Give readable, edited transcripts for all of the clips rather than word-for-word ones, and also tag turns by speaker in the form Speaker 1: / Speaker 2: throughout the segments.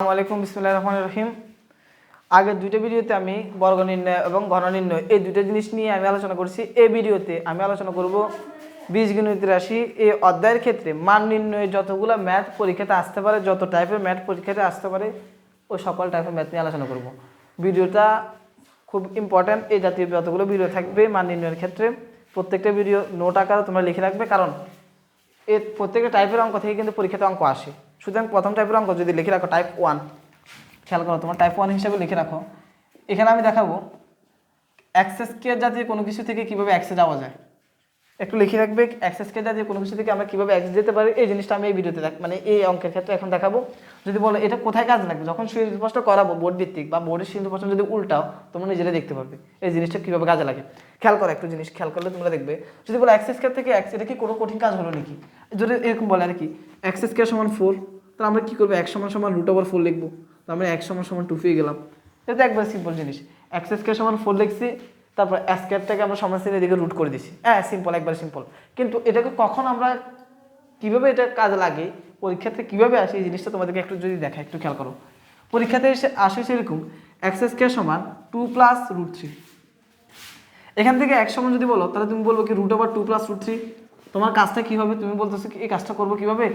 Speaker 1: আসসালামু আলাইকুম, বিসমিল্লাহির রহমানির রহিম। আগের দুইটা ভিডিওতে আমি বর্গ নির্ণয় এবং ঘন নির্ণয় এই দুটো জিনিস নিয়ে আমি আলোচনা করছি। এই ভিডিওতে আমি আলোচনা করব বীজগণিত রাশি এই অধ্যায়ের ক্ষেত্রে মান নির্ণয়ে যতগুলো ম্যাথ পরীক্ষাতে আসতে পারে, যত টাইপের ম্যাথ পরীক্ষাতে আসতে পারে, ওই সকল টাইপের ম্যাথ নিয়ে আলোচনা করব। ভিডিওটা খুব ইম্পর্ট্যান্ট। এই জাতীয় যতগুলো ভিডিও থাকবে মান নির্ণয়ের ক্ষেত্রে প্রত্যেকটা ভিডিও নোট আকারে তোমরা লিখে রাখবে, কারণ এই প্রত্যেকটা টাইপের অঙ্ক থেকে কিন্তু পরীক্ষাতে অঙ্ক আসে। সুতরাং প্রথম টাইপের অঙ্ক যদি লিখে রাখো টাইপ 1, খেয়াল করো তোমার টাইপ 1 হিসাবে লিখে রাখো। এখানে আমি দেখাবো এক্স স্কয়ার জাতীয় কোনো কিছু থেকে কীভাবে এক্সে যাওয়া যায়। একটু লিখে রাখবে এক্স স্কয়ার জাতীয় কোনো কিছু থেকে আমরা কীভাবে এক্স যেতে পারি। এই জিনিসটা আমি এই ভিডিওতে মানে এই অঙ্কের ক্ষেত্রে এখন দেখাবো। যদি বলো এটা কোথায় কাজে লাগবে, যখন সুন্দর প্রশ্ন করাবো বোর্ড ভিত্তিক বা বোর্ডের সুন্দর প্রশ্ন যদি উল্টাও তোমরা নিজেরাই দেখতে পারবে এই জিনিসটা কীভাবে কাজে লাগে। খেয়াল করো একটু জিনিস, খেয়াল করলে তোমরা দেখবে। যদি বলো এক্স স্কয়ার থেকে এক্স, এটা কি কোনো কঠিন কাজ হলো নাকি? যদি এরকম বলে আর কি এক্স স্কয়ার সমান 4, তাহলে আমরা কী করবো? এক্স সমান সমান √4 লিখবো। তো আমরা এক্স সমান সমান 2 পেয়ে গেলাম। এটা একবার সিম্পল জিনিস। এক্স স্কয়ার সমান 4 লিখছি, তারপর স্কয়ারটাকে আমরা সমাসীন এদিকে রুট করে দিছি। হ্যাঁ, সিম্পল, একবার সিম্পল। কিন্তু এটাকে কখন আমরা কীভাবে এটা কাজে লাগে, পরীক্ষাতে কীভাবে আসে, এই জিনিসটা তোমাদেরকে একটু যদি দেখা, একটু খেয়াল করো। পরীক্ষাতে এসে আসে সেরকম এক্স স্কয়ার সমান 2 + √3। এখান থেকে এক সমান যদি বলো তাহলে তুমি বলবো কি √2 + √3। তোমার কাজটা কী হবে? তুমি বলতেছো কি এই কাজটা করবো কীভাবে?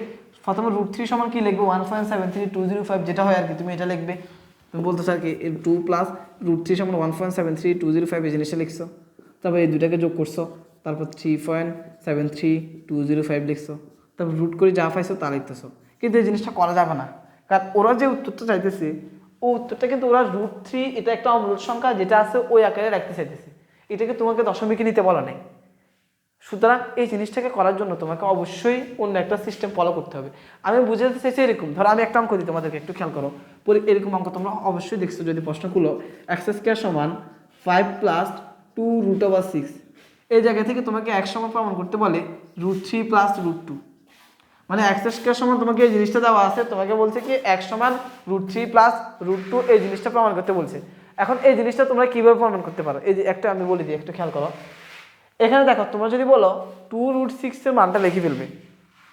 Speaker 1: প্রথমে √3 সমান কি লিখবো? 1.73205 যেটা হয় আর কি, তুমি এটা লিখবে। তুমি বলতেছো আর কি 2 + √3 সমান 1.73205 এই জিনিসটা লিখছো। তারপর এই দুটাকে যোগ করছো, তারপর 3.73205 লিখছো, তারপর রুট করে যা পাইছো তা লিখতেছো। কিন্তু এই জিনিসটা করা যাবে না, কারণ ওরা যে উত্তরটা চাইতেছে ও উত্তরটা কিন্তু ওরা √3 এটা একটা অমূলদ সংখ্যা যেটা আছে ওই আকারে রাখতে চাইতেছে। এটাকে তোমাকে দশমিকে নিতে বলা নেই। সুতরাং এই জিনিসটাকে করার জন্য তোমাকে অবশ্যই অন্য একটা সিস্টেম ফলো করতে হবে। আমি বুঝাতে চাইছি এরকম, ধরো আমি একটা অঙ্ক দিই তোমাদেরকে, একটু খেয়াল করো। এরকম অঙ্ক তোমরা অবশ্যই দেখছো যদি প্রশ্নগুলো এক্স স্কয়ার সমান 5 + 2√6। এই জায়গা থেকে তোমাকে এক সমান প্রমাণ করতে বলে √3 + √2। মানে এক্স স্কয়ার সমান তোমাকে এই জিনিসটা দেওয়া আছে, তোমাকে বলছে কি এক্স সমান √3 + √2 এই জিনিসটা প্রমাণ করতে বলছে। এখন এই জিনিসটা তোমরা কীভাবে প্রমাণ করতে পারো, এই যে একটা আমি বলে দিই, একটু খেয়াল করো। এখানে দেখো তোমরা যদি বলো 2√6 এর মানটা লিখে ফেলবে,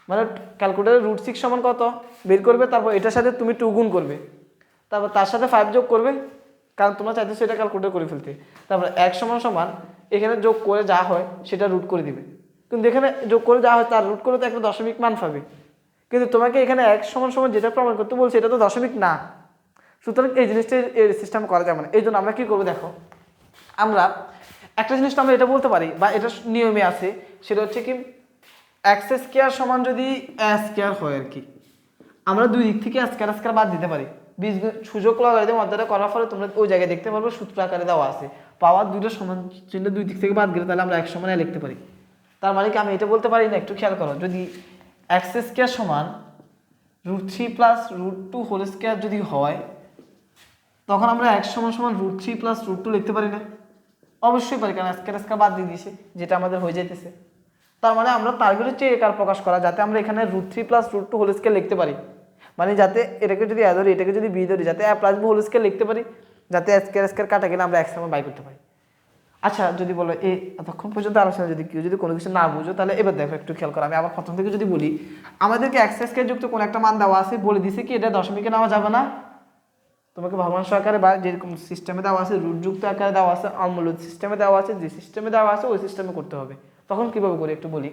Speaker 1: মানে ক্যালকুলেটারে √6 সমান কত বের করবে, তারপর এটার সাথে তুমি 2 গুণ করবে, তারপর তার সাথে 5 যোগ করবে, কারণ তোমরা চাইতেছো এটা ক্যালকুলেটর করে ফেলতে। তারপর এক সমান সমান এখানে যোগ করে যা হয় সেটা রুট করে দিবে। কিন্তু এখানে যোগ করে যা হয় তার রুট করে তো একটা দশমিক মান পাবে, কিন্তু তোমাকে এখানে এক সমান সমান যেটা প্রমাণ করতে বলছে এটা তো দশমিক না। সুতরাং এই জিনিসটা এই সিস্টেম করা যাবে না। এই জন্য আমরা কী করবো দেখো, আমরা একটা জিনিস আমরা এটা বলতে পারি বা এটা নিয়মে আছে, সেটা হচ্ছে কি এক্স স্কয়ার সমান যদি এ স্কয়ার হয় আর কি, আমরা দুই দিক থেকে স্কয়ার বাদ দিতে পারি। সুযোগ লগারিদম অধ্যায়টা করার ফলে তোমরা ওই জায়গায় দেখতে পারবে সূত্র আকারে দেওয়া আছে, পাওয়ার দুটো সমান চিহ্ন দুই দিক থেকে বাদ গেলে তাহলে আমরা এক সমান লিখতে পারি। তার মানে কি আমি এটা বলতে পারি না? একটু খেয়াল করো, যদি এক্স স্কয়ার সমান √3 + √2 হোল স্কয়ার যদি হয়, তখন আমরা এক সমান সমান √3 + √2 লিখতে পারি না? অবশ্যই পারি, কারণ স্কয়ার বাদ দিয়ে দিয়েছে যেটা আমাদের হয়ে যাইতেছে। তার মানে আমরা টার্গেট হচ্ছে একার প্রকাশ করা, যাতে আমরা এখানে √3 + √2 হোল স্কয়ার লিখতে পারি। মানে যাতে এটাকে যদি এ ধরি এটাকে যদি বি ধরি, যাতে a + b হোল স্কয়ার লিখতে পারি, যাতে স্কয়ার কাটা গেলে আমরা এক সমান বাই করতে পারি। আচ্ছা, যদি বলো এই এতক্ষণ পর্যন্ত আলোচনা যদি কেউ যদি কোনো কিছু না বুঝো, তাহলে এবার দেখো একটু খেয়াল করো। আমি আবার প্রথম থেকে যদি বলি, আমাদেরকে এক্স স্কয়ার যুক্ত কোনো একটা মান দেওয়া আছে, বলে দিছে কি এটা দশমিকে নেওয়া যাবে না, তোমাকে ভগ্নাংশ আকারে বা যেরকম সিস্টেমে দেওয়া আছে, রুটযুক্ত আকারে দেওয়া আছে, অমূলদ সিস্টেমে দেওয়া আছে, যে সিস্টেমে দেওয়া আছে ওই সিস্টেমে করতে হবে। তখন কীভাবে করি একটু বলি।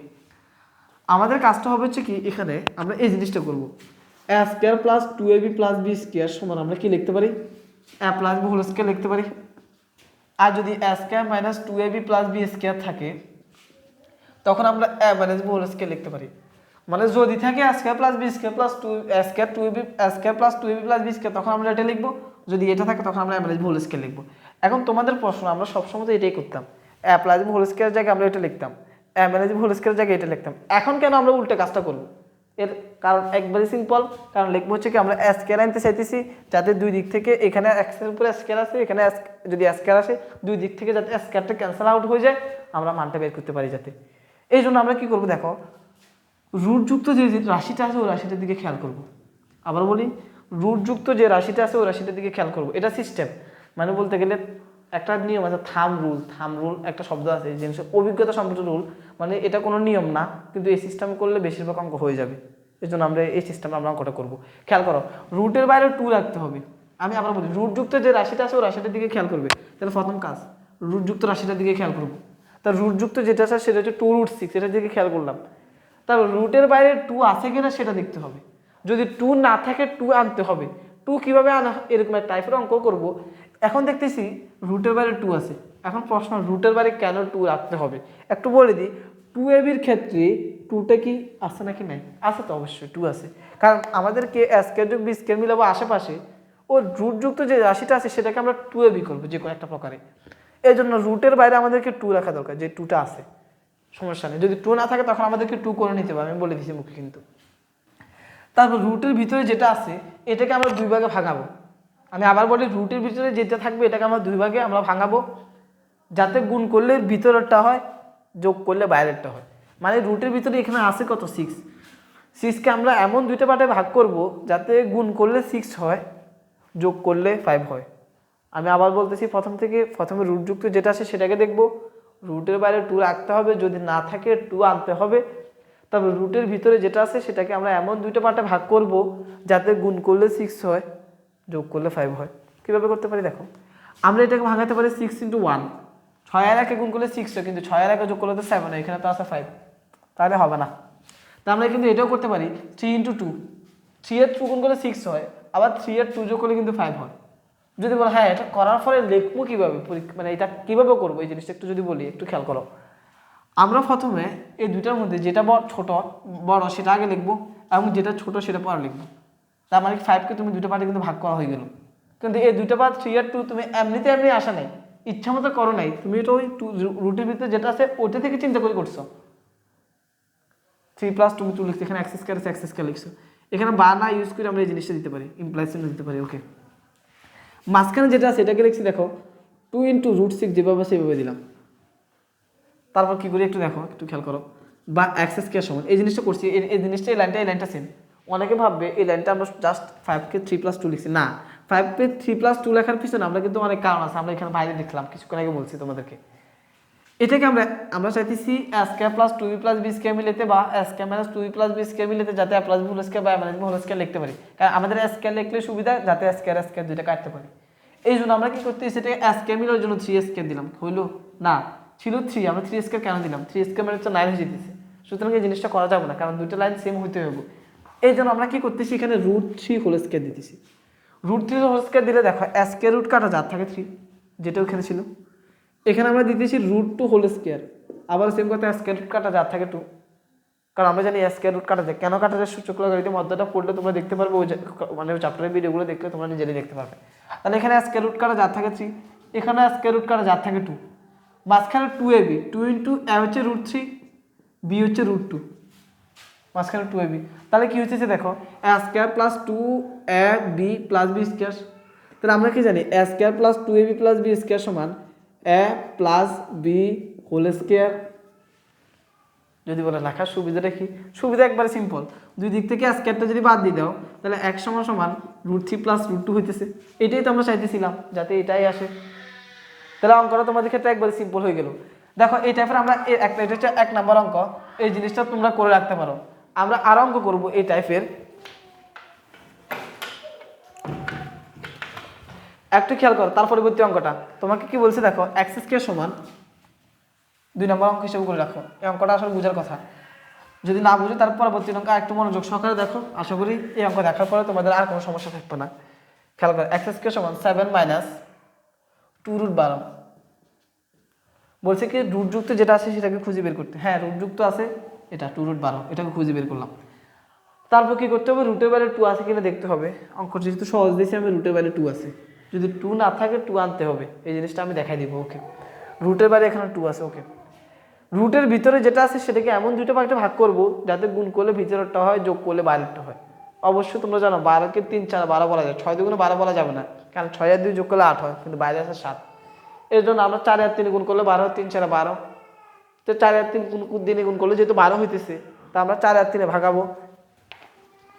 Speaker 1: আমাদের কাজটা হবে হচ্ছে কি, এখানে আমরা এই জিনিসটা করবো, a² + 2ab + b² সমান আমরা কি লিখতে পারি? a + b হোল স্কয়ার লিখতে পারি। আর যদি a² - 2ab + b² থাকে, তখন আমরা a - b হোল স্কয়ার লিখতে পারি। মানে যদি থাকে a² + b² + 2ab + b², তখন আমরা এটা লিখবো। যদি এটা থাকে তখন আমরা a - b হোল স্কয়ার লিখবো। এখন তোমাদের প্রশ্ন, আমরা সবসময় তো এটাই করতাম, a + b হোল স্কয়ার জায়গায় আমরা এটা লিখতাম, a - b হোল স্কয়ার জায়গায় এটা লিখতাম। এখন কেন আমরা উল্টো কাজটা করবো? এর কারণ একবারে সিম্পল, কারণ লিখবো হচ্ছে কি আমরা স্কয়ার আনতে চাইতেছি, যাতে দুই দিক থেকে এখানে x এর উপরে স্কয়ার আছে, এখানে যদি স্কয়ার আসে দুই দিক থেকে যাতে স্কয়ারটা ক্যান্সেল আউট হয়ে যায়, আমরা মানটা বের করতে পারি যাতে। এই জন্য আমরা কি করবো দেখো, রুটযুক্ত যে রাশিটা আছে ওই রাশিটার দিকে খেয়াল করব। আবার বলি, রুটযুক্ত যে রাশিটা আছে ওই রাশিটার দিকে খেয়াল করব। এটা সিস্টেম, মানে বলতে গেলে একটা নিয়ম আছে, থাম রুল একটা শব্দ আছে, জিনিসের অভিজ্ঞতা সম্পর্কিত রুল। মানে এটা কোনো নিয়ম না, কিন্তু এই সিস্টেম করলে বেশিরভাগ অঙ্ক হয়ে যাবে। এই জন্য আমরা এই সিস্টেমে আমরা অঙ্কটা করবো। খেয়াল করো, রুটের বাইরে 2 রাখতে হবে। আমি আবার বলি, রুটযুক্ত যে রাশিটা আছে ওই রাশিটার দিকে খেয়াল করবে। তাহলে প্রথম কাজ, রুটযুক্ত রাশিটার দিকে খেয়াল করবো। তার রুটযুক্ত যেটা আছে সেটা হচ্ছে 2√6, এটার দিকে খেয়াল করলাম। তারপর রুটের বাইরে 2 আছে কিনা সেটা দেখতে হবে। যদি 2 না থাকে 2 আনতে হবে। 2 কীভাবে আনা, এরকম একটা টাইপের অঙ্ক করব। এখন দেখতেছি রুটের বাইরে 2 আছে। এখন প্রশ্ন, রুটের বাইরে কেন 2 রাখতে হবে? একটু বলে দিই, 2ab ক্ষেত্রে 2টা কি আছে নাকি নাই? আছে তো, অবশ্যই 2 আছে। কারণ আমাদেরকে স্কয়ার যোগ বি স্কয়ার মিলাবো আশেপাশে, ও রুটযুক্ত যে রাশিটা আছে সেটাকে আমরা 2ab করবো যে কোনো একটা প্রকারে। এই জন্য রুটের বাইরে আমাদেরকে 2 রাখা দরকার, যে 2টা আছে, সমস্যা নেই। যদি 2 না থাকে তখন আমাদেরকে 2 করে নিতে হবে, আমি বলে দিচ্ছি মুখে কিন্তু। তারপর রুটের ভিতরে যেটা আছে এটাকে আমরা 2 ভাগে ভাঙাবো। আমি আবার বলি, রুটের ভিতরে যেটা থাকবে এটাকে আমরা 2 ভাগে আমরা ভাঙাবো, যাতে গুণ করলে ভিতরেরটা হয়, যোগ করলে বাইরেরটা হয়। মানে রুটের ভিতরে এখানে আছে কত? 6। 6কে আমরা এমন 2টা পার্টে ভাগ করব যাতে গুণ করলে 6 হয়, যোগ করলে 5 হয়। আমি আবার বলতেছি প্রথম থেকে, প্রথমে রুটযুক্ত যেটা আছে সেটাকে দেখব, রুটের বাইরে 2 রাখতে হবে, যদি না থাকে 2 আনতে হবে। তারপর রুটের ভিতরে যেটা আছে সেটাকে আমরা এমন 2টা পার্টে ভাগ করব যাতে গুণ করলে 6 হয়, যোগ করলে 5 হয়। কীভাবে করতে পারি দেখো, আমরা এটাকে ভাঙাতে পারি 6 × 1। 6 আর 1 গুণ করলে 6 হয়, কিন্তু 6 আর 1 যোগ করলে তো 7 হয়, এখানে তো আছে 5, তাহলে হবে না। তা আমরা কিন্তু এটাও করতে পারি 3 × 2। 3 এর 2 গুণ করলে 6 হয়, আবার 3 এর 2 যোগ করলে কিন্তু 5 হয়। যদি বলো হ্যাঁ এটা করার ফলে লিখবো কীভাবে, মানে এটা কীভাবে করবো এই জিনিসটা একটু যদি বলি, একটু খেয়াল করো। আমরা প্রথমে এই দুইটার মধ্যে যেটা ছোট বড় সেটা আগে লিখবো, এবং যেটা ছোট সেটা পরে লিখবো। তার মানে 5কে তুমি 2টা পার্টে কিন্তু ভাগ করা হয়ে গেল। কিন্তু এই 2টা পার্ট 3 আর 2 তুমি এমনিতে এমনি আসা নাই, ইচ্ছা মতো করো নাই, তুমি এটা ওই রুটের ভিতরে যেটা আছে ওটা থেকে চিন্তা করে করছো। 3 + 2 লিখছো, এখানে x² লিখছো, এখানে বা না ইউজ করে আমরা এই জিনিসটা দিতে পারি, ইমপ্লাইজ চিহ্ন দিতে পারি। ওকে, মাঝখানে যেটা আছে এটাকে লিখছি দেখো 2 × √6, যেভাবে সেভাবে দিলাম। তারপর কি করি একটু দেখো, একটু খেয়াল করো, বা x² সমান এই জিনিসটা করছি, এই জিনিসটা, এই লাইনটা সেম। অনেকে ভাববে এই লাইনটা আমরা জাস্ট 5কে 3 + 2 লিখছি, না, 5কে 3 + 2 লেখার পিছনে আমরা কিন্তু অনেক কারণ আছে, আমরা এখানে বাইরে দেখলাম, কিছুক্ষণ আগে বলছি তোমাদেরকে। এটাকে আমরা চাইতেছি a² + 2b + b² মিলাতে, বা a² - 2b + b² মিলাতে, যাতে a + b² বা a - b² লিখতে পারি। কারণ আমাদের a² লিখলে সুবিধা, যাতে a² দুইটা কাটতে পারি। এই জন্য আমরা কি করতেছি, সেটাকে a² মিলার জন্য 3² দিলাম, হইলো না, ছিল 3, আমরা 3² কেন দিলাম? 3² মানে হচ্ছে 9 হয়ে যেতেছে। সুতরাং এই জিনিসটা করা যাবে না, কারণ দুইটা লাইন সেম হইতে হবে। এই জন্য আমরা কি করতেছি, এখানে √3² দিতেছি। √3² দিলে দেখো a² কাটা যার থাকে 3, যেটা ওখানে ছিল। এখানে আমরা দিতেছি √2², আবার সেম কথা a² কাটা যার থাকে 2, কারণ আমরা জানি a² কাটা যায়। কেন কাটা যায়? সূচক লগারিদম মধ্যটা পড়লে তোমরা দেখতে পারবে, ওই মানে ওই চ্যাপ্টারের ভিডিওগুলো দেখলে তোমরা নিজেরাই দেখতে পারবে। তাহলে এখানে a² কাটা যার থাকে 3, এখানে a² কাটা যার থাকে 2, মাঝখানে 2ab, 2 × a হচ্ছে √3, b হচ্ছে √2, মাঝখানে 2ab। তাহলে কি হচ্ছে দেখো, a² + 2ab + b²। তাহলে আমরা কি জানি, a² + 2ab + b² সমান a + b²। যদি বলে লেখার সুবিধাটা কি? সুবিধা একবারে সিম্পল, দুই দিক থেকে a² যদি বাদ দিয়ে দাও তাহলে x সমান √3 + √2 হইতেছে। এটাই তো আমরা চাইতেছিলাম, যাতে এটাই আসে। তাহলে অঙ্কটা তোমাদের ক্ষেত্রে একবারে সিম্পল হয়ে গেল। দেখো এই টাইপের আমরা এটা হচ্ছে 1 নম্বর অঙ্ক, এই জিনিসটা তোমরা করে রাখতে পারো। আমরা আর অঙ্ক করব এই টাইপের, একটু খেয়াল করো। তার পরবর্তী অঙ্কটা তোমাকে কি বলছে দেখো, x² সমান 2 নম্বর অঙ্ক হিসেবে করে রাখো। এই অঙ্কটা আসলে বোঝার কথা, যদি না বুঝো তার পরবর্তী অঙ্ক একটু মনোযোগ সহকারে দেখো। আশা করি এই অঙ্ক দেখার পরে তোমাদের আর কোনো সমস্যা থাকবে না। খেয়াল করো, x² সমান 7 - 2√12। বলছে কি রুটযুক্ত যেটা আছে সেটাকে খুঁজে বের করতে। হ্যাঁ, রুটযুক্ত আছে, এটা 2√12, এটাকে খুঁজে বের করলাম। তারপর কি করতে হবে, রুটের বাইরে 2 আছে কিনা দেখতে হবে। অঙ্ক যেহেতু সহজ দিয়েছি আমি, রুটের বাইরে 2 আছে, যদি 2 না থাকে 2 আনতে হবে, এই জিনিসটা আমি দেখাই দিব। ওকে, রুটের বাইরে এখানে 2 আছে। ওকে, রুটের ভিতরে যেটা আছে সেটাকে এমন 2টা ভাগে ভাগ করব যাতে গুণ করলে ভিতরেরটা হয়, যোগ করলে বাইরেরটা হয়। অবশ্যই তোমরা জানো 12কে 3 4 12 বলা যায়, 6 2 12 বলা যাবে না, কারণ 6 আর 2 যোগ করলে 8 হয়, কিন্তু বাইরে আছে 7। এর জন্য আমরা 4 আর 3 গুণ করলে 12, 3 4 12। তো 4 আর 3 দিনে গুণ করলে যেহেতু 12 হইতেছে, তা আমরা 4 আর 3 ভাগাবো,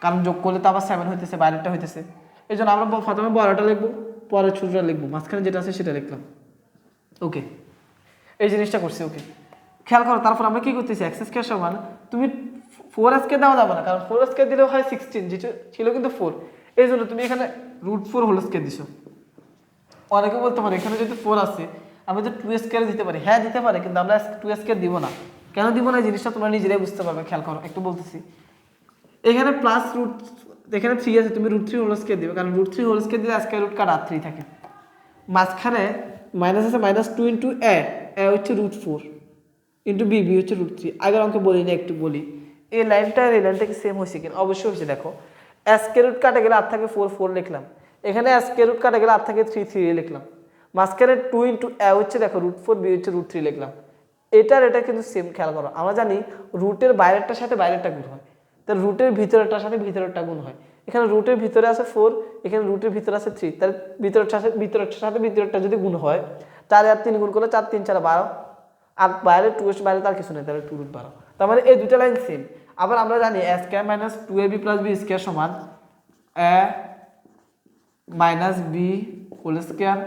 Speaker 1: কারণ যোগ করলে তো আবার 7 হইতেছে, বাইরেরটা হইতেছে। এই জন্য আমরা প্রথমে বড়টা লিখবো, পরে ছোটটা লিখবো, মাঝখানে যেটা আছে সেটা লিখলাম। ওকে, এই জিনিসটা করছি। ওকে, খেয়াল করো, তারপর আমরা কি করতেছি, x² সমান তুমি ফোর স্কোয়ার দেওয়া যাবে না, কারণ ফোর স্কোয়ার দিলেও হয় 16, যেটা ছিল কিন্তু 4। এই জন্য তুমি এখানে √4 হোল স্কোয়ার দিছো। অনেকে বলতে পারে এখানে যদি 4 আছে আমি তো 2 স্কোয়ার দিতে পারি। হ্যাঁ দিতে পারে, কিন্তু আমরা 2 স্কোয়ার দিব না। কেন দিব না এই জিনিসটা তোমরা নিজেরাই বুঝতে পারবে, খেয়াল করো, একটু বলতেছি। এখানে প্লাস এখানে 3 আছে, তুমি √3 হোল স্কোয়ার দিবে, কারণ √3 হোল স্কোয়ার দিলে স্কোয়ার রুট কাটা 3 থাকে। মাঝখানে মাইনাস আছে, -2 ইন্টু এ হচ্ছে √4 ইন্টু বি হচ্ছে √3। আগের অঙ্কে বলি না, একটু বলি। এই লাইনটা আর এই লাইনটা কি সেম হয়েছে কিনা? অবশ্যই হয়েছে। দেখো স্কোয়ার রুট কাটা গেলে আর থাকে 4 লিখলাম, এখানে স্কোয়ার রুট কাটা গেলে আর থাকে 3 লিখলাম। মাঝখানে 2 ইন্টু এ হচ্ছে দেখো √4, বি হচ্ছে √3 লিখলাম। এটার এটা কিন্তু সেম, খেয়াল করো। আমরা জানি রুটের বাইরেরটার সাথে বাইরেরটা গুণ হয়, তার রুটের ভিতরেরটার সাথে ভিতরেরটা গুণ হয়। এখানে রুটের ভিতরে আছে 4, এখানে রুটের ভিতরে আছে 3, তার ভিতরেরটার সাথে ভিতরেরটা যদি গুণ হয়, 4 আর 3 গুণ করলে 4 3 4 12, আর বাইরে 2 এর বাইরে তার কিছু নেই, তাহলে 2√12। তার মানে এই দুটো লাইন সেম। আবার আমরা জানি a square minus 2ab plus b square সমান a মাইনাস b হোল স্কয়ার।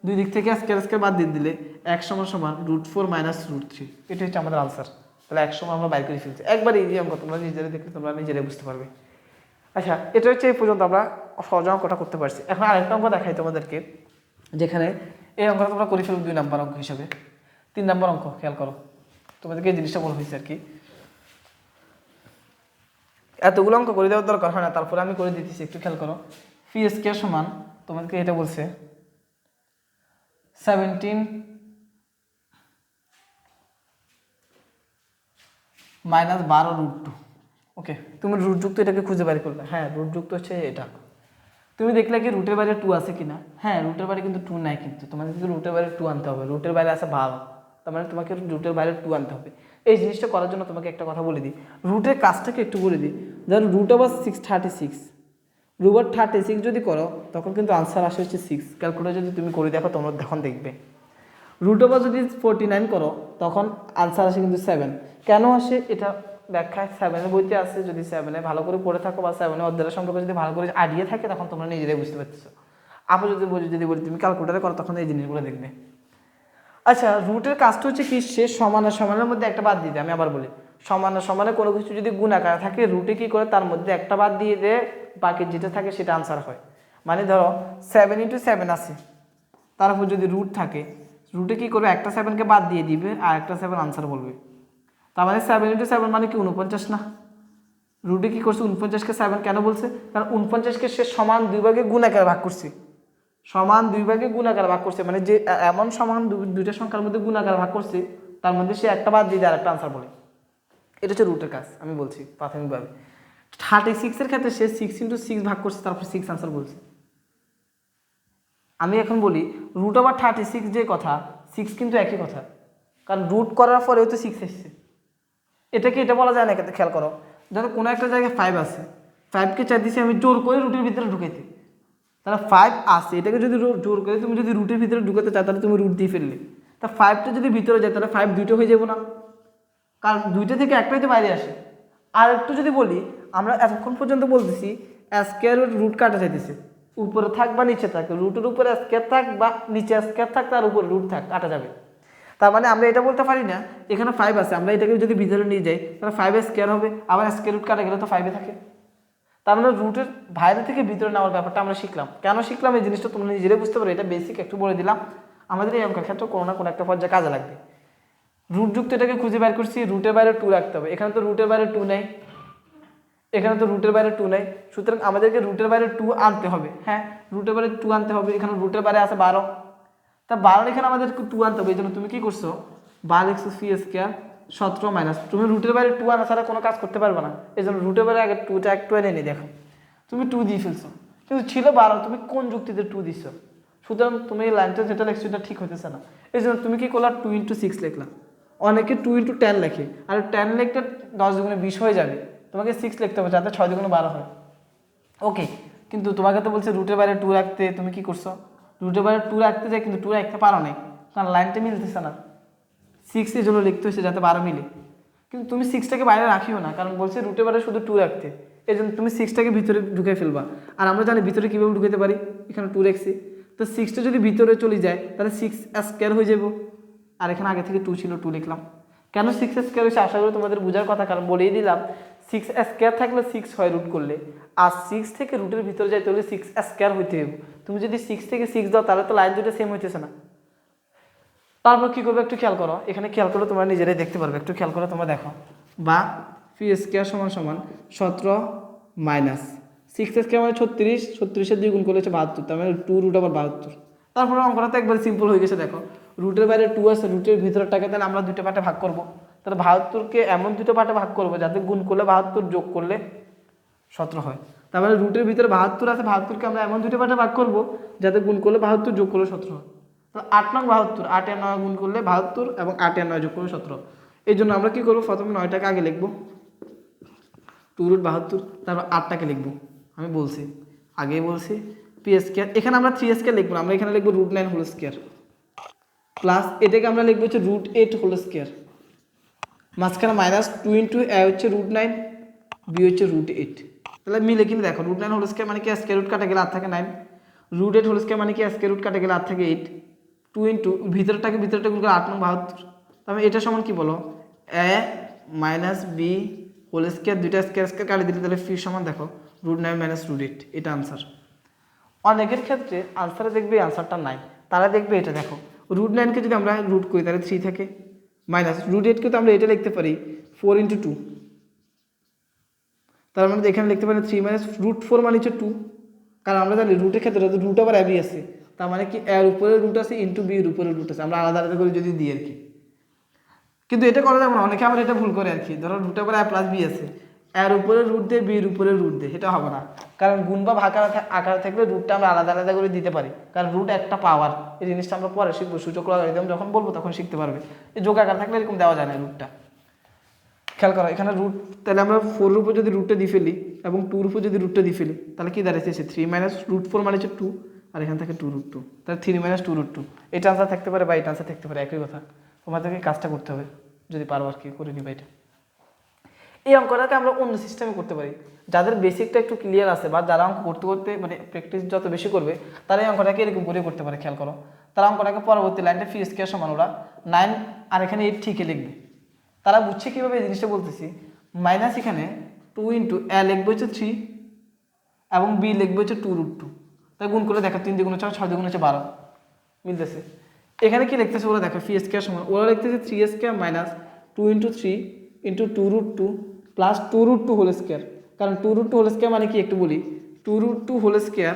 Speaker 1: দুই দিক থেকে স্কয়ার স্কয়ার বাদ দিয়ে দিলে এক সমান সমান √4 মাইনাস √3। এটা হচ্ছে আমাদের আনসার। তাহলে এক সময় আমরা বাইর করে ফেলছি। একবার ইজি অঙ্ক, তোমরা নিজেরা দেখলে তোমরা নিজেরাই বুঝতে পারবে। আচ্ছা, এটা হচ্ছে এই পর্যন্ত আমরা সহজ অঙ্কটা করতে পারছি। এখন আরেকটা অঙ্ক দেখাই তোমাদেরকে, যেখানে এই অঙ্কটা তোমরা করে ফেলবে 2 নাম্বার অঙ্ক হিসাবে। 3 নাম্বার অঙ্ক, খেয়াল করো, তোমাদেরকে এই জিনিসটা বলা হয়েছে আর কি। এতগুলো অঙ্ক করে দেওয়ার দরকার হয় না, তারপরে আমি করে দিতেছি, একটু খেয়াল করো। পি স্কয়ার সমান তোমাদেরকে এটা বলছে 17 মাইনাস 12√2। ওকে, তুমি রুটযুক্ত এটাকে খুঁজে বের করবে। হ্যাঁ, রুটযুক্ত হচ্ছে এটা। তুমি দেখলে কি রুটের বাইরে 2 আছে কিনা? হ্যাঁ, রুটের বাইরে কিন্তু 2 নাই, কিন্তু তোমাকে কিন্তু রুটের বাইরে 2 আনতে হবে। রুটের বাইরে আছে 12, তার মানে তোমাকে রুটের বাইরে 2 আনতে হবে। এই জিনিসটা করার জন্য তোমাকে একটা কথা বলে দিই, রুটের কাজটাকে একটু বলে দিই। ধরো √636, √36 যদি করো তখন কিন্তু আনসার আসে হচ্ছে 6। ক্যালকুলেটর যদি তুমি করে দেখো তোমরা তখন দেখবে। √, যদি 49 করো তখন আনসার আসে কিন্তু 7। কেন আসে এটা ব্যাখ্যায় 7-এর বইতে আছে। যদি 7-এ ভালো করে পড়ে থাকো বা 7-এ অধ্যায়ের সম্পর্কে যদি ভালো করে আইডিয়া থাকে তখন তোমরা নিজেরাই বুঝতে পারতেছো। আপনি যদি বলি তুমি ক্যালকুলেটারে করো তখন এই জিনিসগুলো দেখবে। আচ্ছা, রুটের কাজটা হচ্ছে কি, সে সমানের মধ্যে একটা বাদ দিয়ে দেয়। আমি আবার বলি, সমানে কোনো কিছু যদি গুণ আকারে থাকে, রুটে কি করে তার মধ্যে একটা বাদ দিয়ে দেয়, বাকি যেটা থাকে সেটা আনসার হয়। মানে ধরো 7 × 7 আছে, তারপর যদি রুট থাকে, রুটে কি করবে, একটা 7কে বাদ দিয়ে দিবে আর একটা 7 আনসার বলবে। তার মানে 7 × 7 মানে কি 49 না? রুটে কি করছে, 49কে 7 কেন বলছে? কারণ 49কে সে সমান 2 ভাগে গুণ আকারে ভাগ করছে। সমান 2 ভাগে গুণ আকারে ভাগ করছে, মানে যে এমন সমান দুইটা সংখ্যার মধ্যে গুণ আকারে ভাগ করছে, তার মধ্যে সে একটা বাদ দিয়ে আর একটা আনসার বলে। এটা হচ্ছে রুটের কাজ, আমি বলছি প্রাথমিকভাবে। 36-এর ক্ষেত্রে সে 6 × 6 ভাগ করছে, তারপর 6 আনসার বলছে। আমি এখন বলি √36 যে কথা, 6 কিন্তু একই কথা, কারণ রুট করার পরেও তো 6 এসছে। এটাকে এটা বলা যায় না, কিন্তু খেয়াল করো, ধরো কোনো একটা জায়গায় 5 আছে, 5কে চাই দিছি আমি জোর করে রুটের ভিতরে ঢুকাইতে, তাহলে 5 আছে, এটাকে যদি জোর করে তুমি যদি রুটের ভিতরে ঢুকাতে চাও তাহলে তুমি রুট দিয়ে ফেললে, তা 5টা যদি ভিতরে যায় তাহলে 5 দুইটা হয়ে যাবো না? কারণ দুইটা থেকে একটাই তো বাইরে আসে। আর একটু যদি বলি, আমরা এতক্ষণ পর্যন্ত বলতেছি স্কয়ার রুট কাটা চাইতেছে, উপরে থাক বা নিচে থাক, রুটের উপরে স্কয়ার থাক বা নিচে স্কয়ার থাক, তার উপরে রুট থাক, কাটা যাবে। তার মানে আমরা এটা বলতে পারি না এখানে 5 আছে, আমরা এটাকে যদি ভিতরে নিয়ে যাই তাহলে 5 স্কয়ার হবে, আবার স্কয়ার রুট কাটা গেলে তো 5 থাকে। তার মানে রুটের বাইরে থেকে ভিতরে নেওয়ার ব্যাপারটা আমরা শিখলাম। কেন শিখলাম এই জিনিসটা তোমরা নিজেরাই বুঝতে পারো। এটা বেসিক একটু বলে দিলাম, আমাদের এই অঙ্কের ক্ষেত্রে কোনো না কোনো একটা পর্যায়ে কাজে লাগবে। রুটযুক্ত এটাকে খুঁজে বের করছি, রুটের বাইরে 2 রাখতে হবে। এখানে তো রুটের বাইরে 2 নেই, এখানে তো রুটের বাইরে 2 নেই, সুতরাং আমাদেরকে রুটের বাইরে 2 আনতে হবে। হ্যাঁ, রুটের বাইরে 2 আনতে হবে। এখানে রুটের বাইরে আছে 12, তা 12 এখানে আমাদেরকে 2 আনতে হবে। এই জন্য তুমি কি করছো, 12x পি স্কয়ার 17 মাইনাস, তুমি রুটের বাইরে 2 আনা ছাড়া কোনো কাজ করতে পারবে না। এই জন্য রুটের বাইরে আগে 2টা একটু এনে নি, দেখো তুমি 2 দিয়ে ফেলছো, কিন্তু ছিল 12, তুমি কোন যুক্তিতে 2 দিচ্ছ? সুতরাং তুমি এই লাইনটা যেটা লিখছো এটা ঠিক হতেছে না। এই জন্য তুমি কি করলা, 2 × 6 লিখলাম। অনেকে 2 × 10 লেখে, আর 10 লিখতে 10 × 20 হয়ে যাবে, তোমাকে 6 লিখতে হবে যাতে 6 × 12 হয়। ওকে, কিন্তু তোমাকে তো বলছে রুটের বাইরে 2 রাখতে, তুমি কি করছো, রুটের বাইরে 2 রাখতে চাই কিন্তু 2 রাখতে পারো না, কারণ লাইনটা মিলতেছে না। 6 এর জন্য লিখতে হয়েছে যাতে 12 মিলে, কিন্তু তুমি 6টাকে বাইরে রাখিও না, কারণ বলছে রুটের বাইরে শুধু 2 রাখতে। এই জন্য তুমি 6টাকে ভিতরে ঢুকে ফেলবা। আর আমরা জানি ভিতরে কীভাবে ঢুকাতে পারি, এখানে 2 রাখছি, তো 6টা যদি ভিতরে চলে যায় তাহলে 6 স্কয়ার হয়ে যাব। আর এখানে আগে থেকে 2 ছিল, 2 লিখলাম। কেন 6 স্কয়ার হয়েছে আশা করি তোমাদের বোঝার কথা, কারণ বলেই দিলাম সিক্স স্কোয়ার থাকলে 6 হয় রুট করলে, আর 6 থেকে রুটের ভিতরে যাইতে হলে 6 স্কোয়ার হইতে হবে। তুমি যদি 6 থেকে 6 দাও তাহলে তো লাইন দুটো সেম হইতেছে না। তারপর কী করবে একটু খেয়াল করো, এখানে খেয়াল করলে তোমরা নিজেরাই দেখতে পারবে, একটু খেয়াল করে তোমরা দেখো। বা পি স্কোয়ার সমান সমান 17 মাইনাস 6 স্কোয়ার মানে 36, 36-এর 2 গুণ করলে হচ্ছে 72, তার মানে 2 রুট আবার 72। তারপরে অঙ্কটা তো একবার সিম্পল হয়ে গেছে। দেখো রুটের বাইরে 2 আছে, রুটের ভিতরটাকে তাহলে আমরা দুটো পার্টে ভাগ করবো। তাহলে 72কে এমন দুটো পার্টে ভাগ করবো যাতে গুণ করলে 72, যোগ করলে 17 হয়। তার মানে রুটের ভিতরে 72 আছে, 72কে আমরা এমন দুটো পার্টে ভাগ করবো যাতে গুণ করলে 72, যোগ করলে 17 হয়। তো 8 নং 72, 8 আর 9 গুণ করলে 72 এবং 8 আর 9 যোগ করলে 17। এই জন্য আমরা কী করবো, প্রথমে 9টাকে আগে লিখবো 2 রুট 72, তারপর 8টাকে লিখবো। আমি বলছি, আগেই বলছি পি স্কোয়ার, এখানে আমরা 3 স্কোয়ার লিখবো না, আমরা এখানে লিখবো √9 হোল স্কোয়ার, প্লাস এটাকে আমরা লিখবো হচ্ছে √8 হোল স্কোয়ার, মাঝখানে মাইনাস 2 ইন্টু এ হচ্ছে √9, বি হচ্ছে √8। তাহলে মিলে কিন্তু দেখো √9 হোল স্কোয়ার মানে কি স্কোয়ার রুট কাটা গেলে আর থাকে 9, √8 হোল স্কোয়ার মানে কি স্কোয়ার রুট কাটা গেলে আর থাকে 8, 2 ইন্টু ভিতরটা গুণ করে 8 নং 72। তাহলে এটা সমান কি বলো, এ মাইনাস বি হোল স্কোয়ার, দুইটা স্কোয়ার কাটি দিলে তাহলে ফি সমান দেখো √9 মাইনাস √8, এটা আনসার। অনেকের ক্ষেত্রে আনসারে দেখবে আনসারটা নাই, তারা দেখবে এটা দেখো √9কে যদি আমরা রুট করি তাহলে 3 থাকে, মাইনাস √8কে তো আমরা এটা লিখতে পারি 4 ইন্টু 2, তার মানে এখানে লিখতে পারি 3 মাইনাস √4 মানে হচ্ছে 2, কারণ আমরা জানি রুটের ক্ষেত্রে রুট আবার অ্যাবি আছে, তার মানে কি এর উপরে রুট আছে ইন্টু বি এর উপরে রুট আছে, আমরা আলাদা আলাদা করে যদি দিই আর কি। কিন্তু এটা করা যাবে না, অনেকে আবার এটা ভুল করে আর কি, ধরো রুট আবার এ প্লাস বি আছে, এর উপরে রুট দিয়ে বি এর উপরে রুট দিয়ে, এটা হবে না, কারণ গুণ বা ভাগ আকার থাকলে রুটটা আমরা আলাদা আলাদা করে দিতে পারি, কারণ রুট একটা পাওয়ার, এই জিনিসটা আমরা পরে শিখবো, সূচক লগারিদম যখন বলবো তখন শিখতে পারবে। এই যোগ আকার থাকলে এরকম দেওয়া যায় না রুটটা। খেয়াল করো এখানে রুট, তাহলে আমরা 4 এর উপর যদি রুটটা দিয়ে ফেলি এবং 2 এর উপর যদি রুটটা দিয়ে ফেলি তাহলে কি দাঁড়াচ্ছে, 3 মাইনাস √4 মানে হচ্ছে 2, আর এখান থেকে 2√2, তাহলে 3 মাইনাস 2√2, এটা আনসার থাকতে পারে বা এটা আনসার থাকতে পারে, একই কথা। তোমাদেরকে কাজটা করতে হবে, যদি পারো আর কি করে নিবা এটা। এই অঙ্কটাকে আমরা অন্য সিস্টেমে করতে পারি, যাদের বেসিকটা একটু ক্লিয়ার আছে বা যারা অঙ্ক করতে করতে মানে প্র্যাকটিস যত বেশি করবে তারা এই অঙ্কটাকে এরকম করে করতে পারে। খেয়াল করো, তারা অঙ্কটাকে পরবর্তী লাইনটা ফি স্কোয়ার সমান ওরা 9 আর এখানে 8 ঠিকই লিখবে। তারা বুঝছে কীভাবে এই জিনিসটা বলতেছি, মাইনাস এখানে 2 ইন্টু এ লিখবে হচ্ছে 3 এবং বি লিখবে হচ্ছে 2√2, তাই গুণ করলে দেখো 3 × 4 6 × 12 মিলতেছে। এখানে কি লিখতেছে ওরা দেখো ফি স্কোয়ার সমান, ওরা লিখতেছে 3 square minus 2 into 3 into 2√2 plus 2√2 whole square, কারণ 2√2 হোল স্কোয়ার মানে কি একটু বলি, 2√2 হোল স্কোয়ার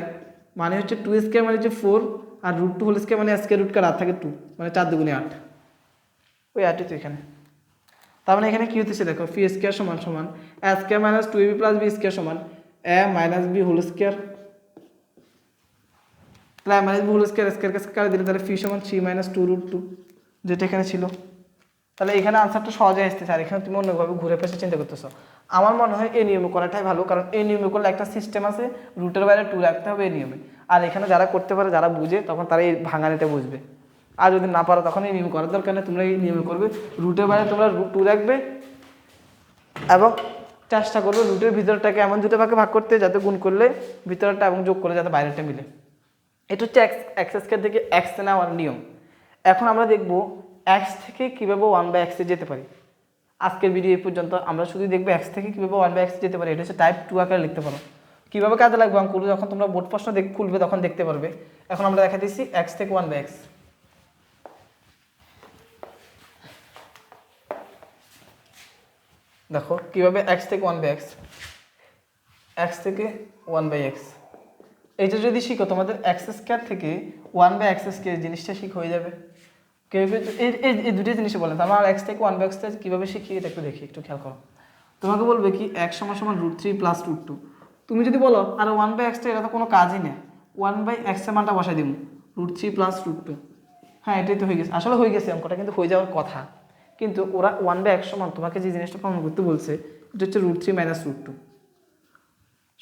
Speaker 1: মানে হচ্ছে 2 স্কোয়ার মানে হচ্ছে 4, আর √2 হোল স্কোয়ার মানে স্কোয়ার রুট কার আর থাকে 2, মানে 4 × 8, ওই 8ই তো এখানে। তার মানে এখানে কি হতেছে দেখো ফি স্কোয়ার সমান সমান A square minus 2ab plus B square সমান A minus B whole square, তাহলে A minus B whole square square কাছে দিলে তাহলে ফি সমান 3 মাইনাস 2√2, যেটা এখানে ছিল। তাহলে এখানে আনসারটা সহজে আসতেছে, আর এখানে তুমি অন্যভাবে ঘুরে পেশে চিন্তা করতেছো। আমার মনে হয় এই নিয়মে করাটাই ভালো, কারণ এই নিয়মে করলে একটা সিস্টেম আছে, রুটের বাইরে 2 রাখতে হবে এই নিয়মে, আর এখানে যারা করতে পারে যারা বুঝে তখন তারা এই ভাঙানিটা বুঝবে, আর যদি না পারো তখন এই নিয়ম করার দরকার নেই, তোমরা এই নিয়মে করবে, রুটের বাইরে তোমরা 2 রাখবে এবং চেষ্টা করবে রুটের ভিতরটাকে এমন দুটো ভাগে ভাগ করতে যাতে গুণ করলে ভিতরটা এবং যোগ করলে যাতে বাইরেটা মিলে। এটা হচ্ছে এক্স স্কয়ার থেকে এক্স নেওয়ার নিয়ম। এখন আমরা দেখব এক্স থেকে কীভাবে 1/x যেতে পারি। আজকের ভিডিও এই পর্যন্ত আমরা শুধু দেখবো এক্স থেকে কীভাবে 1/x যেতে পারি, এটা হচ্ছে টাইপ 2 আকারে লিখতে পারো। কীভাবে কাজে লাগবে অঙ্কগুলো যখন তোমরা বোর্ড প্রশ্ন খুলবে তখন দেখতে পারবে। এখন আমরা দেখা দিচ্ছি এক্স থেকে 1/x। দেখো কীভাবে এক্স থেকে 1/x, এক্স থেকে 1/x এইটা যদি শিখো তোমাদের এক্স স্কয়ার থেকে 1/x স্কয়ার জিনিসটা শিখ হয়ে যাবে। এই দুটো জিনিস বলেন, আমার এক্স থেকে 1/x কীভাবে শিখি এটা একটু দেখি, একটু খেয়াল করো। তোমাকে বলবে কি x = √3 + √2। তুমি যদি বলো আর 1/x এটা তো কোনো কাজই নেই, 1/x এর মানটা বসাই দিব √3 + √2। হ্যাঁ এটাই তো হয়ে গেছে, আসলে হয়ে গেছে অঙ্কটা, কিন্তু হয়ে যাওয়ার কথা। কিন্তু ওরা 1/x তোমাকে যে জিনিসটা প্রমাণ করতে বলছে এটা হচ্ছে √3 - √2।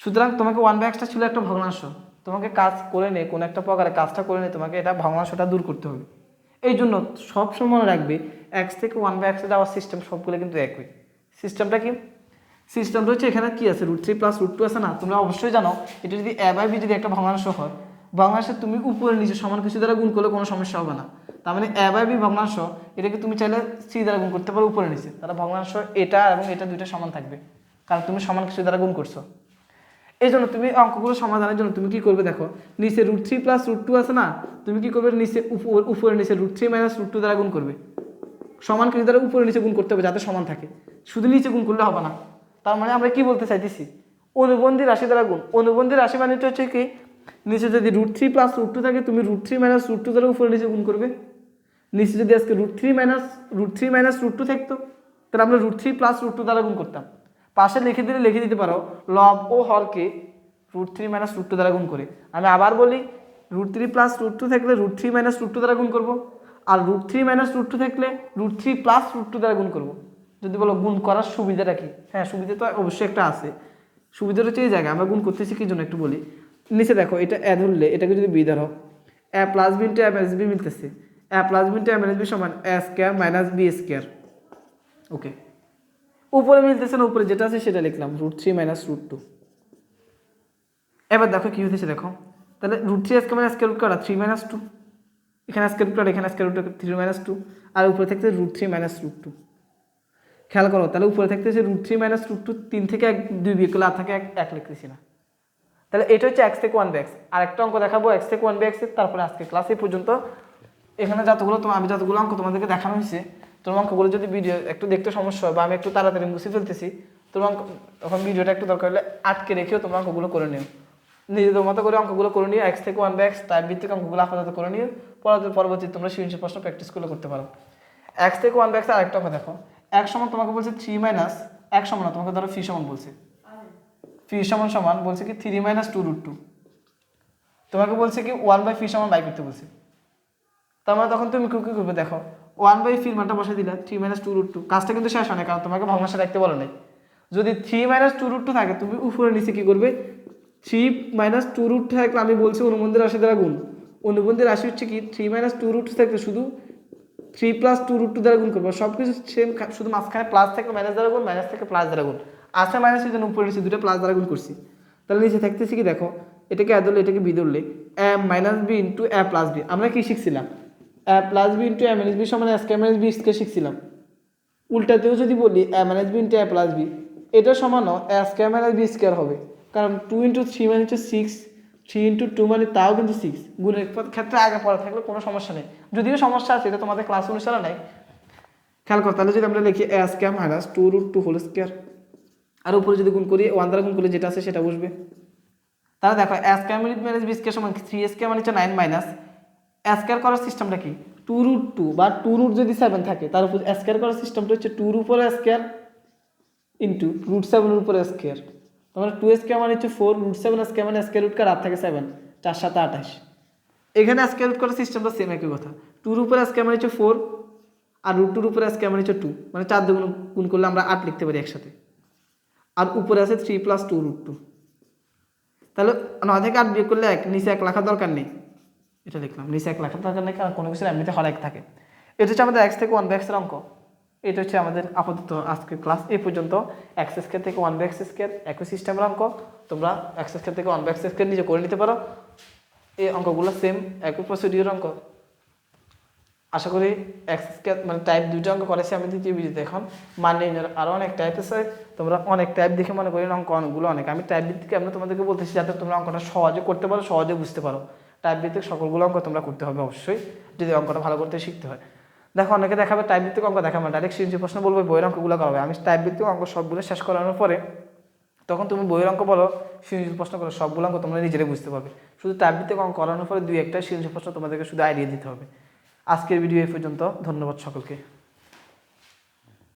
Speaker 1: সুতরাং তোমাকে 1/x ছিল একটা ভগ্নাংশ, তোমাকে কাজ করে নিয়ে কোনো একটা প্রকারে কাজটা করে নিয়ে তোমাকে এটা ভগ্নাংশটা দূর করতে হবে। এই জন্য সবসময় মনে রাখবে x থেকে 1/x যাওয়ার সিস্টেম সবগুলো কিন্তু একই। সিস্টেমটা কি? সিস্টেমটা হচ্ছে এখানে কি আছে √3 + √2 আছে না, তোমরা অবশ্যই জানো এটা যদি a/b যদি একটা ভগ্নাংশ হয়, ভগ্নাংশে তুমি উপরে নিচে সমান কিছু দ্বারা গুণ করলে কোনো সমস্যা হবে না। তার মানে a/b ভগ্নাংশ এটাকে তুমি চাইলে c দ্বারা গুণ করতে পারো উপরে নিচে, তাহলে ভগ্নাংশ এটা এবং এটা দুইটা সমান থাকবে। কারণ তুমি সমান কিছু দ্বারা গুণ করছো। এই জন্য তুমি অঙ্কগুলো সমাধানের জন্য তুমি কি করবে দেখো, নিচে √3 + √2 আছে না, তুমি কি করবে নিচে উপরে নিচে √3 - √2 দ্বারা গুণ করবে। সমান কিছু দ্বারা উপরে নিচে গুণ করতে হবে যাতে সমান থাকে, শুধু নিচে গুণ করলে হবে না। তার মানে আমরা কি বলতে চাইতেছি, অনুবন্ধী রাশি দ্বারা গুণ। অনুবন্ধী রাশি মানে হচ্ছে কি, নিচে যদি √3 + √2 থাকে তুমি √3 - √2 দ্বারা উপরে নিচে গুণ করবে। নিচে যদি আজকে √3 - √2 থাকতো তাহলে আমরা √3 + √2 দ্বারা গুণ করতাম। পাশে লিখে দিতে পারো লব ও হরকে √3 - √2 দ্বারা গুণ করে। আমি আবার বলি, √3 + √2 থাকলে √3 - √2 দ্বারা গুণ করব, আর √3 - √2 থাকলে √3 + √2 দ্বারা গুণ করব। যদি বলো গুণ করার সুবিধাটা কি, হ্যাঁ সুবিধা তো অবশ্যই একটা আছে। সুবিধাটা হচ্ছে এই জায়গায় আমরা গুণ করতেছি কি জন্য একটু বলি। নিচে দেখো এটা এ ধরলে এটাকে যদি বি ধরো, a + b * a - b মিলতেছে, a + b * a - b সমান a² - b²। ওকে, উপরে মিলতেছে না, উপরে যেটা আছে সেটা লিখলাম √3 - √2। এবার দেখো কি হতেছে দেখো, তাহলে √3 স্কয়ার √ করা 3 - 2, এখানে স্কয়ার √ এখানে স্কয়ার √ 3 - 2, আর উপরে থাকতে √3 - √2। খেয়াল করো তাহলে উপরে থাকতেছে √3 - √2, 3 থেকে 1 2 বিয়োগ করলে আর থাকে 1 লিখতেছি না। তাহলে এটা হচ্ছে x থেকে 1/x। আর একটা অঙ্ক দেখাবো x থেকে 1/x এর, তারপরে আজকে ক্লাস এই পর্যন্ত। এখানে আমি যতগুলো অঙ্ক তোমাদেরকে দেখানো হয়েছে, তোমার অঙ্কগুলো যদি ভিডিও একটু দেখতে সমস্যা হয় বা আমি একটু তাড়াতাড়ি মুছে ফেলতেছি, তোমার তখন ভিডিওটা একটু দরকার হলে আটকে রেখেও তোমরা অঙ্কগুলো করে নিও, নিজেদের মতো করে অঙ্কগুলো করে নিও। x থেকে 1/x টাইপ ভিত্তিক অঙ্কগুলো আপাতত করে নিও, পরবর্তী তোমরা সৃজনশীল প্রশ্ন প্র্যাকটিস করতে পারো। x থেকে 1/x আর একটা অঙ্ক দেখো, x সমান তোমাকে বলছে 3 - x সমান না, তোমাকে ধরো ফি সমান বলছে, ফি সমান বলছে কি 3 - 2√2, তোমাকে বলছে কি 1/φ সমান বাই করতে বলছে। তার মানে তখন তুমি কি করবে দেখো, 1/φ মানটা বসে দিলা 3 - 2√2। কাজটা কিন্তু শেষ হয় না, কারণ তোমাকে ভগ্নাংশে রাখতে বলে নাই। যদি 3 - 2√2 থাকে তুমি উপরে নিচে কি করবে, 3 - 2√2 থাকলে আমি বলছি অনুবন্ধী রাশি দ্বারা গুণ। অনুবন্ধী রাশি হচ্ছে কি 3 - 2√2 থাকলে শুধু 3 + 2√2 দ্বারা গুণ করবো, সব কিছু সেম, শুধু মাঝখানে প্লাস থেকে মাইনাস দ্বারা গুণ, মাইনাস থেকে প্লাস দ্বারা গুণ। আছে মাইনাস এই জন্য উপরে নিচে দুটো প্লাস দ্বারা গুণ করছি। তাহলে নিচে থাকতেছি কি দেখো, এটাকে এ ধরলে এটাকে বি ধরলে a - b * a + b। আমরা কি শিখছিলাম, a + b * a - b সমান a² - b² শিখছিলাম। উল্টাতেও যদি বলি a - b * a + b, এটা সমানও a² - b² হবে, কারণ 2 × 3 মানে হচ্ছে 6, 3 × 2 মানে তাও কিন্তু 6। গুণের ক্ষেত্রে আগে পড়া থাকলে কোনো সমস্যা নেই, যদিও সমস্যা আছে এটা তোমাদের ক্লাস অনুসারে নাই। খেয়াল করো, তাহলে যদি আমরা লিখি a² - 2√2² আর উপরে যদি গুণ করি 1 দ্বারা গুণ করলে যেটা আছে সেটা বসবে। তাহলে দেখো a² - b² সমান 3² মানে হচ্ছে 9 স্কয়ার করার সিস্টেমটা কি, 2√2 বা 2 যদি 7 থাকে তার উপর স্কয়ার করার সিস্টেমটা হচ্ছে 2 এর উপরে স্কয়ার ইনটু √7 এর উপরে স্কয়ার। তাহলে 2² মানে হচ্ছে 4, √7² মানে স্কয়ার রুট কার 8 থাকে 7, 4 7 28। এখানে স্কয়ার রুট করার সিস্টেমটা সেম একই কথা, 2 এর উপরে স্কয়ার মানে হচ্ছে 4 আর √2 এর উপরে স্কয়ার মানে হচ্ছে 2, মানে 4 দিয়ে গুণ করলে আমরা 8 লিখতে পারি একসাথে। আর উপরে আছে 3 + 2√2। তাহলে 9 থেকে 8 বিয়োগ করলে 1, নিচে 1 লেখার দরকার নেই, এটা লিখলাম নিচে 1 লেখার দরকার নেই, কারণ কোনো কিছু এমনিতে হর 1 থাকে। এটা হচ্ছে আমাদের x থেকে 1/x এর অঙ্ক। এটা হচ্ছে আমাদের আপাতত আজকের ক্লাস এই পর্যন্ত। x² থেকে 1/x² একই সিস্টেমের অঙ্ক, তোমরা x² থেকে 1/x² নিজে করে নিতে পারো। এই অঙ্কগুলো সেম একই প্রসিডিউর অঙ্ক। আশা করি x² মানে টাইপ 2টা অঙ্ক করেছি আমি দ্বিতীয় ভিডিওতে। এখন মান নির্ণয়ের আরও অনেক টাইপ আছে, তোমরা অনেক টাইপ দেখে মনে করি অঙ্ক অনেকগুলো অনেক। আমি টাইপ ভিত্তিক আমরা তোমাদেরকে বলতেছি যাতে তোমরা অঙ্কটা সহজে করতে পারো, সহজে বুঝতে পারো। টাইপ ভিত্তিক সকলগুলো অঙ্ক তোমরা করতে হবে অবশ্যই, যদি অঙ্কটা ভালো করতে শিখতে হয়। দেখো অনেকে দেখাবে টাইপ ভিত্তিক অঙ্ক দেখাবে না, ডাইরেক্ট সৃজনশীল প্রশ্ন বলবো বইয়ের অঙ্কগুলো করাবে। আমি টাইপ ভিত্তিক অঙ্ক সবগুলো শেষ করানোর পরে তখন তুমি বইয়ের অঙ্ক বলো, সৃজনশীল প্রশ্ন করো, সবগুলো অঙ্ক তোমরা নিজেরাই বুঝতে পারবে। শুধু টাইপ ভিত্তিক অঙ্ক করানোর পরে 2-1টা সৃজনশীল প্রশ্ন তোমাদেরকে শুধু আইডিয়া দিতে হবে। আজকের ভিডিও এই পর্যন্ত, ধন্যবাদ সকলকে।